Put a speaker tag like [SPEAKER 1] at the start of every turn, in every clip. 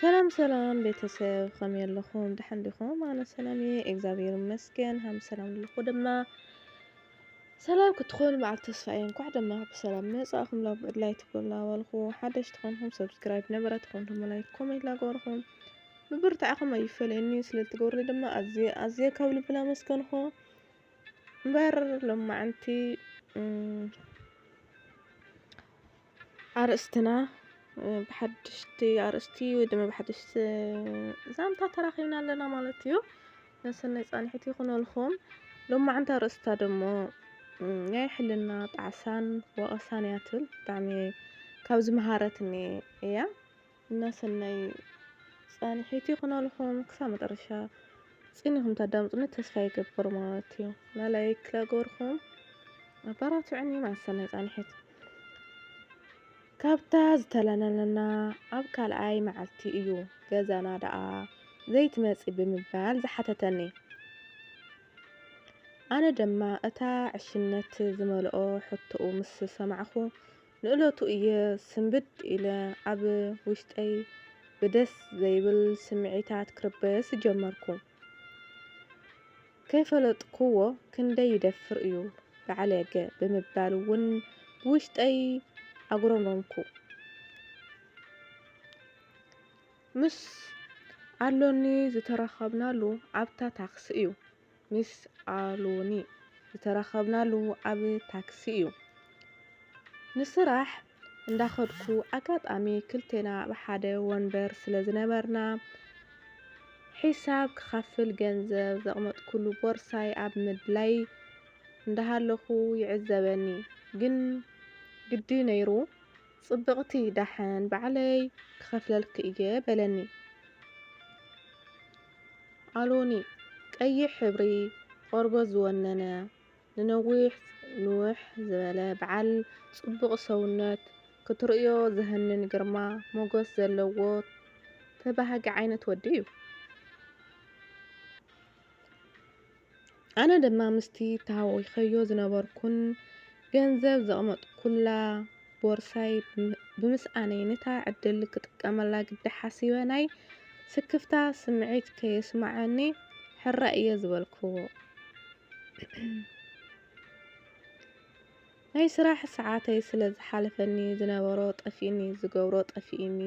[SPEAKER 1] ሰላም ሰላም ቤተሰብ ከመይ ኣለኹም ድሓን ዲኹም? ኣነ ሰላም እየ እግዚኣብሔር ይመስገን ሃም ሰላም ኣለኹ ድማ ሰላም ክትኾኑ በዓል ተስፋ እየ እንኳዕ ድማ ብሰላም መጻእኹም ላብ ዕድላይ ትብላ ወልኹ ሓደሽቲ ኮንኩም ሰብስክራይብ ነበረት ኮንኩም ላይክ ኮሜንት ላገበርኩም ብብርታዕኹም ኣይፈለየኒ ስለትገብሩ ድማ ኣዝየ ካብ ልቢ ላመስገንኹ እምበር ሎማዓንቲ ኣርእስትና بحدشت أرستي ودم بحدشت زام تراخينا لنا مالتيو نسنا يصاني حتي يخونوا لكم لما عند أرستا دمو يا حلنا طعسان وقسانياتل طعمي كابز مهارتني يا نسنا يصاني حتي يخونوا لكم كسامة أرشا صينهم تدامطني تسفاي كبر مالتيو لا لايك لا غوركم برات عني مع السنة يصاني حتي ካብታ ዝተለለለና ኣብ ካልኣይ መዓልቲ እዩ ገዛና ደኣ ዘይትመጽእ ብምባል ዝሓተተኒ ኣነ ድማ እታ ዕሽነት ዝመልኦ ሕቶኡ ምስ ሰማዕኹ ንእለቱ እየ ስንብድ ኢለ ኣብ ውሽጠይ ብደስ ዘይብል ስምዒታት ክርበስ ጀመርኩ ከይፈለጥክዎ ክንደይ ይደፍር እዩ በዓለገ ብምባል እውን ብውሽጠይ ኣጉረምረምኩ ምስ ኣሎኒ ዝተረኸብናሉ ኣብታ ታክሲ እዩ ምስ ኣሎኒ ዝተረኸብናሉ ኣብ ታክሲ እዩ ንስራሕ እንዳኸድኩ ኣጋጣሚ ክልቴና ብሓደ ወንበር ስለ ዝነበርና ሒሳብ ክኸፍል ገንዘብ ዘቕመጥኩሉ ቦርሳይ ኣብ ምድላይ እንዳሃለኹ ይዕዘበኒ ግን ግዲ ነይሩ ጽብቕቲ ዳሕን ባዕለይ ክኸፍለልክ እየ በለኒ ኣሎኒ ቀይሕ ሕብሪ ቆርበት ዝወነነ ንነዊሕ ንውሕ ዝበለ በዓል ጽቡቕ ሰውነት ክትርእዮ ዘህንን ግርማ ሞገስ ዘለዎ ተባሃጊ ዓይነት ወዲ እዩ ኣነ ድማ ምስቲ ተሃዊኸዮ ዝነበርኩን ገንዘብ ዘቕመጥኩላ ቦርሳይ ብምስኣነይ ነታ ዕድል ክጥቀመላ ግዲ ሓሲበ ናይ ስክፍታ ስምዒት ከየስማዓኒ ሕራ እየ ዝበልክዎ ናይ ስራሕ ሰዓተይ ስለ ዝሓለፈኒ ዝነበሮ ጠፊእኒ ዝገብሮ ጠፊእኒ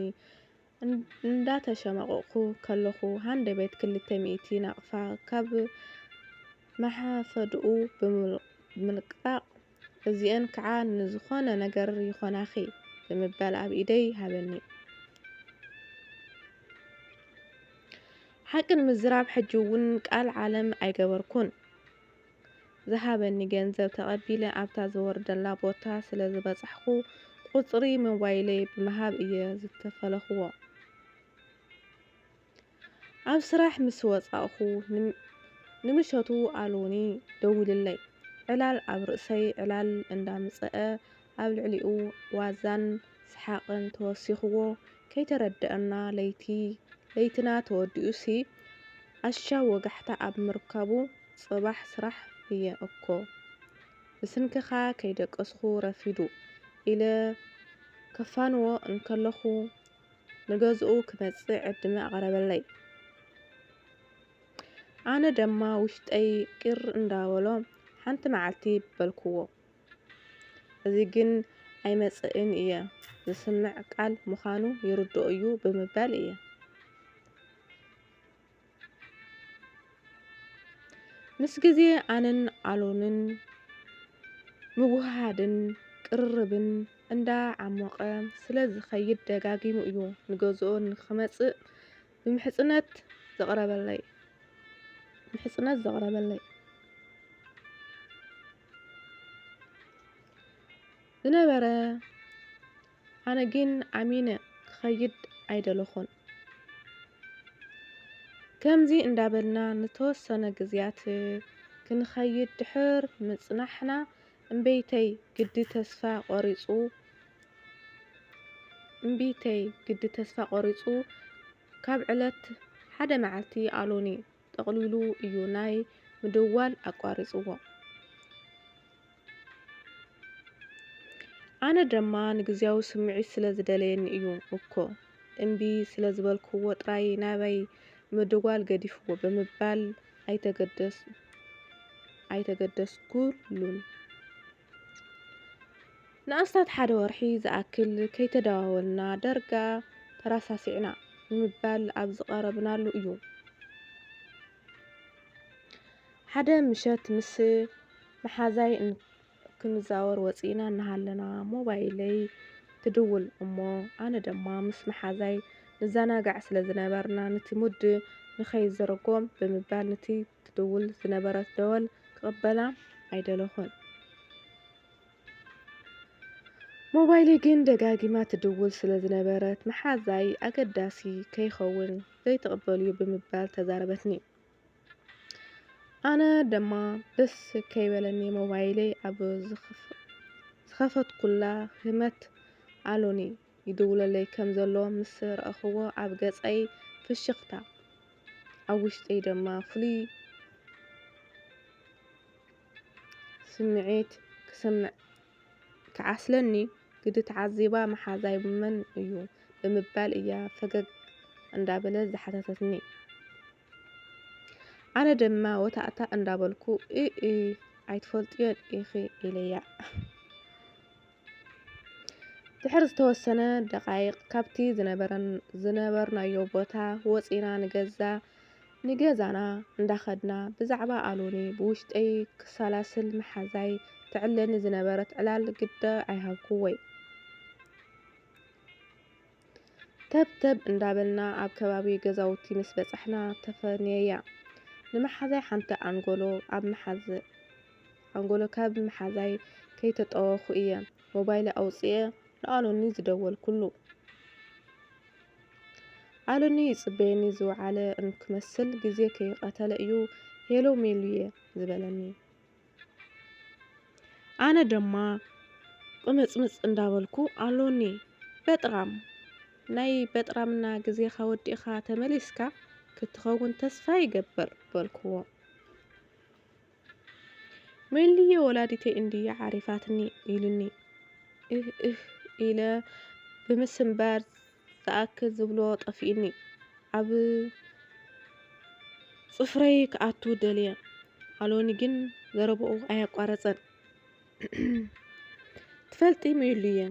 [SPEAKER 1] እንዳተሸማቐቕኩ ከለኹ ሃንደ ቤት 200 ናቕፋ ካብ ማሓፈድኡ ብምልቃቕ እዚአን ከዓ ንዝኾነ ነገር ይኾናኺ ብምባል ኣብ ኢደይ ሃበኒ ሓቅን ምዝራብ ሕጂ እውን ቃል ዓለም ኣይገበርኩን ዝሃበኒ ገንዘብ ተቐቢለ ኣብታ ዝወርደላ ቦታ ስለ ዝበጻሕኩ ቁጽሪ ሞባይለይ ብምሃብ እየ ዝተፈለኽዎ ኣብ ስራሕ ምስ ወጻእኹ ንምሸቱ ኣሎኒ ደውልለይ ዕላል ኣብ ርእሰይ ዕላል እንዳምጽአ ኣብ ልዕሊኡ ዋዛን ሰሓቕን ተወሲኽዎ ከይተረድአና ለይትና ተወዲኡሲ ኣሻው ወጋሕታ ኣብ ምርካቡ ጽባሕ ስራሕ እየ እኮ ብስንክኻ ከይደቀስኩ ረፊዱ ኢለ ከፋንዎ እንከለኹ ንገዝኡ ክመጽእ ዕድመ ኣቕረበለይ ኣነ ድማ ውሽጠይ ቅር እንዳበሎ ሓንቲ መዓልቲ በልክዎ እዚ ግን ኣይመጽእን እየ ዝስምዕ ቃል ምዃኑ ይርድኦ እዩ ብምባል እየ ምስ ግዜ ኣነን ኣሎንን ምጉሃድን ቅርርብን እንዳዓመቐ ስለ ዝኸይድ ደጋጊሙ እዩ ንገዝኦ ንክመጽእ ብምሕጽነት ዘቕረበለይ ዝነበረ ኣነ ግን ኣሚነ ክኸይድ ኣይደለኹን ከምዚ እንዳበልና ንተወሰነ ግዝያት ክንኸይድ ድሕር ምጽናሕና እምበይተይ ግዲ ተስፋ ቆሪጹ ካብ ዕለት ሓደ መዓልቲ ኣሎኒ ጠቕሊሉ እዩ ናይ ምድዋል ኣቋሪጽዎ ኣነ ድማ ንግዚያዊ ስምዒት ስለ ዝደለየኒ እዩ እኮ እምቢ ስለዝበልክዎ ጥራይ ናበይ ምድዋል ገዲፍዎ ብምባል ኣይተገደስኩሉን። ንኣስታት ሓደ ወርሒ ዝኣክል ከይተደዋወልና ዳርጋ ተረሳሲዕና ብምባል ኣብ ዝቐረብናሉ እዩ። ሓደ ምሸት ምስ መሓዛይ ክንዛወር ወፂና እናሃለና ሞባይለይ ትድውል እሞ ኣነ ድማ ምስ መሓዛይ ንዘናጋዕ ስለ ዝነበርና ነቲ ሙድ ንኸይዝርጎም ብምባል ነቲ ትድውል ዝነበረት ደወል ክቕበላ ኣይደለኹን። ሞባይለይ ግን ደጋጊማ ትድውል ስለ ዝነበረት መሓዛይ ኣገዳሲ ከይኸውን ዘይትቕበልዩ ብምባል ተዛረበትኒ። ኣነ ድማ ደስ ከይበለኒ ሞባይለይ ኣብ ዝኸፈትኩላ ህመት ኣሎኒ ይድውለለይ ከም ዘሎ ምስ ረአኽዎ ኣብ ገፀይ ፍሽኽታ ኣብ ውሽጠይ ድማ ፍሉይ ስምዒት ክዓስለኒ ግዲ ተዓዚባ መሓዛይ መን እዩ ብምባል እያ ፈገግ እንዳበለት ዝሓተተትኒ። ኣነ ድማ ወታእታ እንዳበልኩ ኣይትፈልጥዮን ኢኺ ኢለያ። ድሕሪ ዝተወሰነ ደቓይቕ ካብቲ ዝነበርናዮ ቦታ ወፂና ንገዛና እንዳኸድና ብዛዕባ ኣሎኒ ብውሽጠይ ክሰላስል መሓዛይ ትዕለኒ ዝነበረት ዕላል ግደ ኣይሃብኩወይ። ተብተብ እንዳበልና ኣብ ከባቢ ገዛውቲ ምስ በፃሕና ተፈነያ። ንመሓዛይ ሓንቲ ኣንጎሎ ካብ መሓዛይ ከይተጠወኹ እየ ሞባይለይ ኣውፅአ ንኣሎኒ ዝደወልኩሉ። ኣሎኒ ይፅበየኒ ዝወዓለ እንክመስል ግዜ ከይቐተለ እዩ ሄሎ ሜሉየ ዝበለኒ። ኣነ ድማ ቁምፅምፅ እንዳበልኩ ኣሎኒ በጥራም ናይ በጥራምና ግዜኻ ወዲእኻ ተመሊስካ ክትኸውን ተስፋ ይገብር በልክዎ። ሜልየ ወላዲተይ እንድያ ዓሪፋትኒ ኢሉኒ ኢለ ብምስምባር ዝኣክል ዝብሎ ጠፊኡኒ ኣብ ፅፍረይ ክኣቱ ደልየ። ኣሎኒ ግን ዘረብኡ ኣያቋረፀን። ትፈልጢ ሜሉየ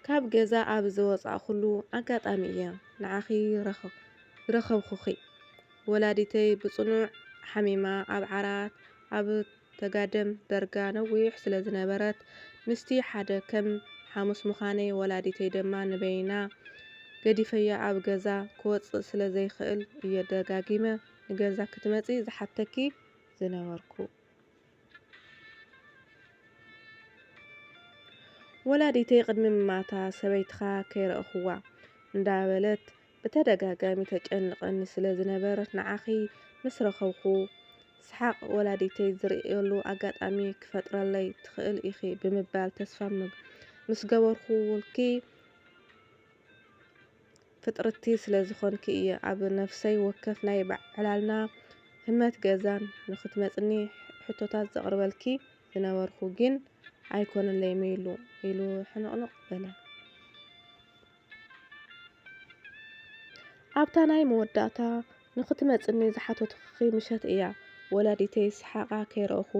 [SPEAKER 1] ካብ ገዛ ኣብ ዝወፃእኹሉ ኣጋጣሚ እየ ንዓኺ ዝረኸብኩኺ። ወላዲተይ ብፅኑዕ ሓሚማ ኣብ ዓራት ኣብ ተጋደም ዳርጋ ነዊሕ ስለ ዝነበረት ምስቲ ሓደ ከም ሓሙስ ምዃነይ ወላዲተይ ድማ ንበይና ገዲፈያ ኣብ ገዛ ክወፅእ ስለ ዘይክእል እየ ደጋጊመ ንገዛ ክትመፂ ዝሓተኪ ዝነበርኩ። ወላዲተይ ቅድሚ ምማታ ሰበይትኻ ከይረአኽዋ እንዳበለት ብተደጋጋሚ ተጨንቐኒ ስለ ዝነበረት ንዓኺ ምስ ረኸብኩ ስሓቕ ወላዲተይ ዝርእየሉ ኣጋጣሚ ክፈጥረለይ ትኽእል ኢኺ ብምባል ተስፋ ምስ ገበርኩልኪ ፍጥርቲ ስለ ዝኾንኪ እየ ኣብ ነፍሰይ ወከፍ ናይ ዕላልና ህመት ገዛን ንክትመፅኒ ሕቶታት ዘቕርበልኪ ዝነበርኩ ግን ኣይኮነለይ ሜሉ ኢሉ ሕንቕንቕ በለ። ኣብታ ናይ መወዳእታ ንክትመፅኒ ዝሓተትኩኺ ምሸት እያ ወላዲተይ ስሓቓ ከይረአኹ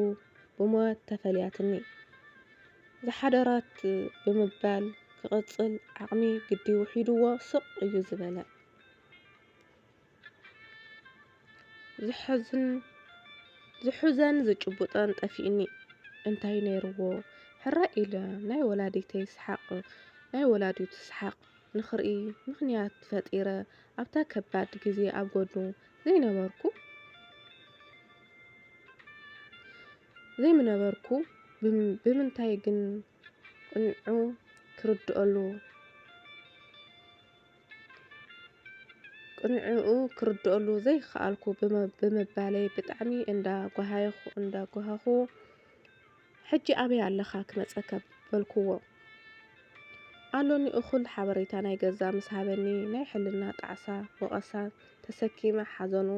[SPEAKER 1] ብሞት ተፈሊያትኒ። ዝሓደራት ብምባል ክቕፅል ዓቕሚ ግዲ ውሒድዎ ስቕ እዩ ዝበለ። ዝሑዘን ዝጭቡጠን ጠፊኡኒ እንታይ ነይርዎ ሕራይ ኢለ ናይ ወላዲቱ ስሓቕ ንኽርኢ ምኽንያት ፈጢረ ኣብታ ከባድ ግዜ ኣብ ጎድኑ ዘይምነበርኩ ብምንታይ ግን ቅንዕኡ ክርድአሉ ዘይከኣልኩ ብምባለይ ብጣዕሚ እንዳጓሃኹ ሕጂ ኣበይ ኣለኻ ክመፀካ በልክዎ። ኣሎኒ እኹል ሓበሬታ ናይ ገዛ ምስ ሃበኒ ናይ ሕልና ጣዕሳ ወቐሳ ተሰኪመ ሓዘኑ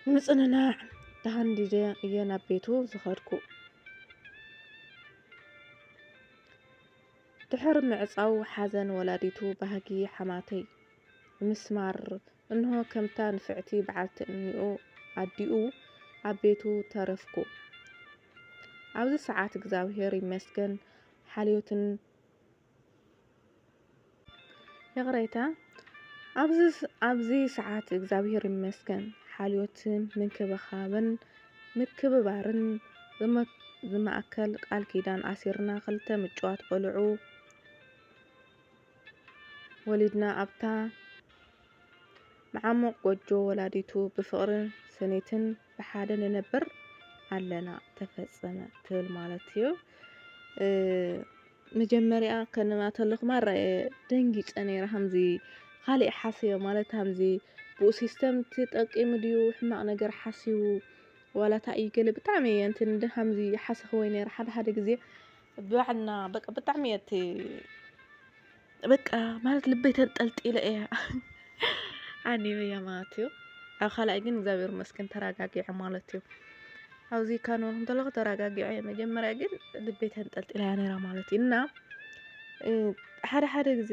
[SPEAKER 1] ንምፅንናዕ ተሃንዲደ እየ ናብ ቤቱ ዝኸድኩ። ድሕሪ ምዕፃው ሓዘን ወላዲቱ ባህጊ ሓማተይ ምስማር እንሆ ከምታ ንፍዕቲ በዓልቲ ኣዲኡ ኣብ ቤቱ ተረፍኩ። ኣብዚ ሰዓት እግዚአብሔር ይመስገን ሓልዮትን የቕረይታ ኣብዚ ሰዓት እግዚአብሔር ይመስገን ሓልዮትን ምክብባርን ዝማእከል ቃል ኪዳን ኣሲርና ክልተ ምጭዋት ቆልዑ ወሊድና ኣብታ መዓሞቕ ጎጆ ወላዲቱ ብፍቕርን ስኒትን ብሓደ ንነብር ኣለና ተፈጸመ ትብል ማለት እዩ። መጀመሪያ ከንማ ተለኹ ማረ ደንጊፀ ነይረ ከምዚ ካልእ ሓስዮ ማለት ከምዚ ብኡ ሲስተም ተጠቂሙ ድዩ ሕማቕ ነገር ሓሲቡ ዋላታ እዩ ገለ ብጣዕሚ እየ እንትን እንደ ከምዚ ሓሰኽወይ ነይረ ሓደ ግዜ ብባዕልና በቃ ብጣዕሚ እየ በቃ ማለት ልበይ ተንጠልጢለ እየ ኣኒበያ ማለት እዩ። ኣብ ካልኣይ ግን እግዚአብሔር ይመስገን ተረጋጊዐ ማለት እዩ። ኣብዚ ካኖር እንተለኹ ተረጋጊዐ መጀመሪያ ግን ልበይ ተንጠልጢላ ነይራ ማለት እዩ። እና ሓደ ግዜ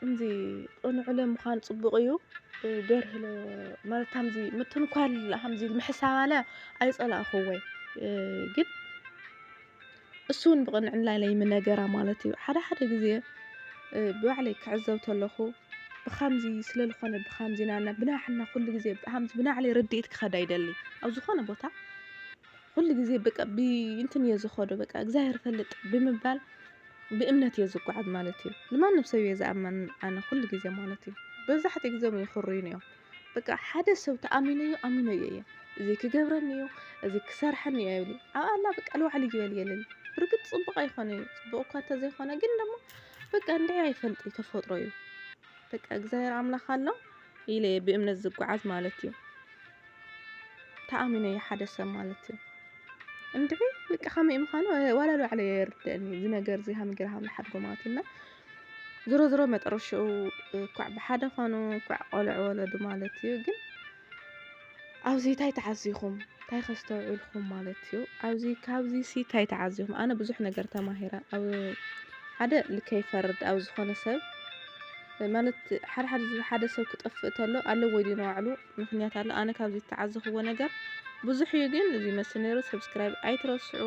[SPEAKER 1] እንዚ ቅንዕለ ምዃን ፅቡቕ እዩ ደርህለ ማለት ከምዚ ምትንኳል ከምዚ ምሕሳባለ ኣይፀላእኽወይ ግን እሱን ብቕንዕና ለይምነገራ ማለት እዩ። ሓደ ግዜ ብባዕለይ ክዕዘብ ተለኹ ብኸምዚ ስለልኾነ ብኸምዚ ናና ብናሕና ኩሉ ግዜ ብኸምዚ ብናዕለይ ረዲእት ክኸዳ ይደሊ ኣብ ዝኾነ ቦታ ኩሉ ግዜ በቃ እንትን እየ ዝኸዶ በቃ እግዚአብሔር ፈልጥ ብምባል ብእምነት እየ ዝጓዓዝ ማለት እዩ። ንማንም ሰብ እየ ዝኣምን ኣነ ኩሉ ግዜ ማለት እዩ። በብዛሕትኡ ግዜ ይኽሩዩኒ እዮም በቃ ሓደ ሰብ ተኣሚነዮ ኣሚነዮ እየ እዚ ክገብረኒ እዩ እዚ ክሰርሐኒ እዩ ይብሊ ኣብ ኣላ በቃ ልባዕሉ ይበል የለን ብርግጥ ፅቡቕ ኣይኮነ እዩ ፅቡቕ እኳ እንተዘይኮነ ግን ደሞ በቃ እንድዒ ኣይፈልጥ ተፈጥሮ እዩ በቃ እግዚአብሔር ኣምላኽ ኣሎ ኢለ ብእምነት ዝጓዓዝ ማለት እዩ። ተኣሚነዮ ሓደ ሰብ ማለት እዩ እንድዒ በቃ ከመይ ምዃኑ ዋላ ልባዕለይ የርድአኒ እዚ ነገር እዚ ከመይ ጌርካ ንሓድጎ ማለት እዩ። እና ዞሮ መጨረሽኡ እኳዕ ብሓደ ኮኑ እኳዕ ቆልዑ ወለዱ ማለት እዩ። ግን ኣብዚ እንታይ ተዓዚኹም እንታይ ከስተውዕልኩም ማለት እዩ። ካብዚ እንታይ ተዓዚኹም ኣነ ብዙሕ ነገር ተማሂረ ኣብ ሓደ ልከይፈርድ ኣብ ዝኾነ ሰብ ማለት ሓደ ሰብ ክጠፍእ ተሎ ኣለዎ ወይ ድዩ ባዕሉ ምክንያት ኣሎ። ኣነ ካብዚ ተዓዘኽዎ ነገር ብዙሕ እዩ ግን እዚ መስል ነይሩ። ሰብስክራይብ ኣይትረስዑ።